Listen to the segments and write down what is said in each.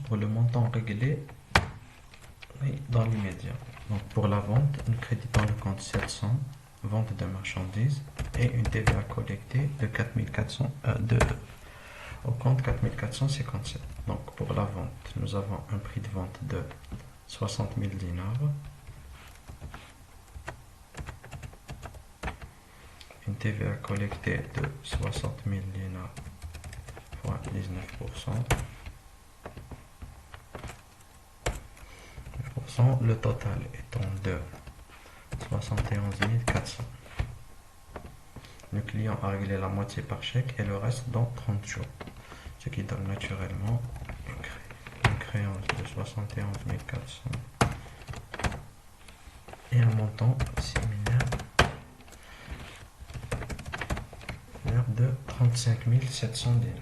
pour le montant réglé dans l'immédiat. Donc pour la vente, nous créditons le compte 700, vente de marchandises, et une TVA collectée de 4400, au compte 4457. Donc pour la vente, nous avons un prix de vente de 60 000 dinars, une TVA collectée de 60 000 dinars fois 19%. Le total étant de 71 400. Le client a réglé la moitié par chèque et le reste dans 30 jours, ce qui donne naturellement une créance de 71 400 et un montant similaire de 35 700 dinars.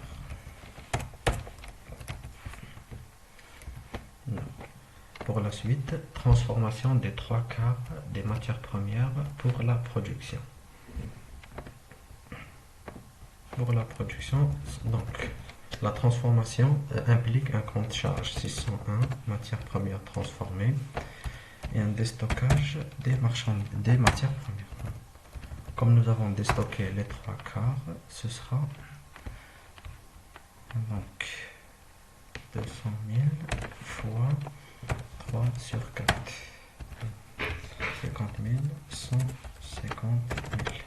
Pour la suite, transformation des 3/4 des matières premières pour la production. Pour la production, donc, la transformation implique un compte charge 601, matières premières transformées, et un déstockage des matières premières. Comme nous avons déstocké les 3/4, ce sera donc 200 000 fois 3 sur 4. 50 000, 150 000.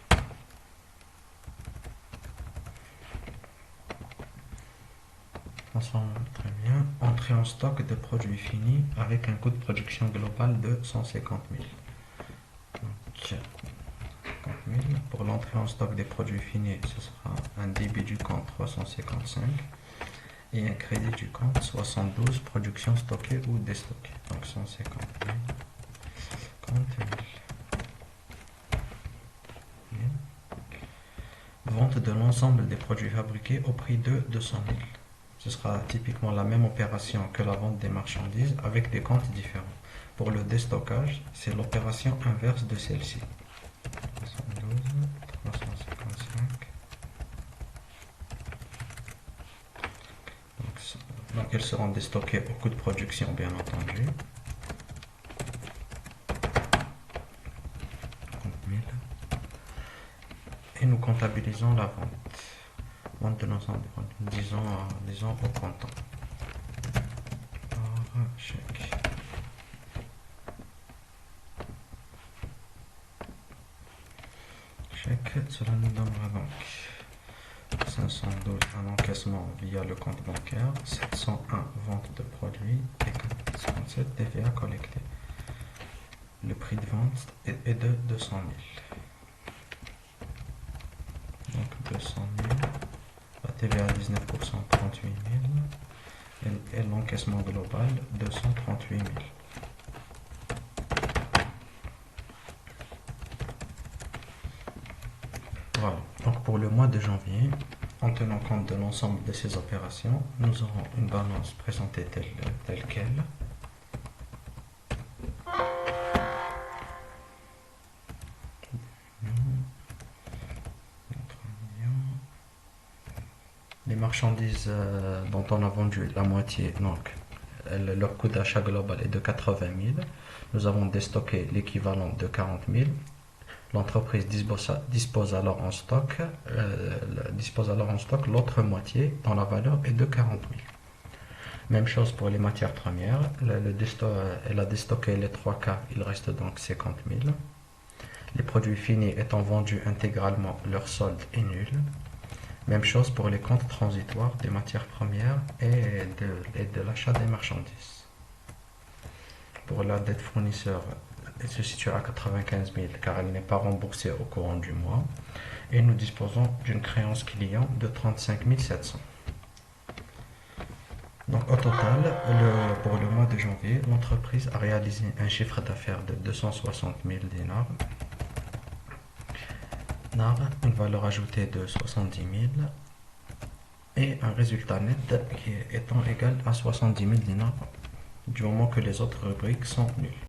Transforme très bien. Entrée en stock de produits finis avec un coût de production global de 150 000. Donc, 50 000. Pour l'entrée en stock des produits finis, ce sera un débit du compte 355 et un crédit du compte 72, production stockée ou déstockée. Donc 150 000, 50 000. Vente de l'ensemble des produits fabriqués au prix de 200 000. Ce sera typiquement la même opération que la vente des marchandises avec des comptes différents. Pour le déstockage, c'est l'opération inverse de celle-ci. 72, 355. Donc elles seront déstockées au coût de production, bien entendu. 30 000. Et nous comptabilisons la vente. Vente de l'ensemble des produits, disons au comptant. Par chèque. Chèque, cela nous donnera donc 512 un encaissement via le compte bancaire, 701 vente de produits et 457 TVA collecté. Le prix de vente est de 200 000. Donc 200 000. La TVA à 19%, 38 000. Et l'encaissement global, 238 000. Voilà. Donc pour le mois de janvier, en tenant compte de l'ensemble de ces opérations, nous aurons une balance présentée telle qu'elle. Les marchandises dont on a vendu la moitié, donc leur coût d'achat global est de 80 000. Nous avons déstocké l'équivalent de 40 000. L'entreprise dispose alors en stock l'autre moitié dont la valeur est de 40 000. Même chose pour les matières premières. Elle a déstocké les 3/4, il reste donc 50 000. Les produits finis étant vendus intégralement, leur solde est nul. Même chose pour les comptes transitoires des matières premières et de l'achat des marchandises. Pour la dette fournisseur, elle se situe à 95 000 car elle n'est pas remboursée au courant du mois. Et nous disposons d'une créance client de 35 700. Donc au total, pour le mois de janvier, l'entreprise a réalisé un chiffre d'affaires de 260 000 dinars. Une valeur ajoutée de 70 000 et un résultat net qui étant égal à 70 000 dinars du moment que les autres rubriques sont nulles.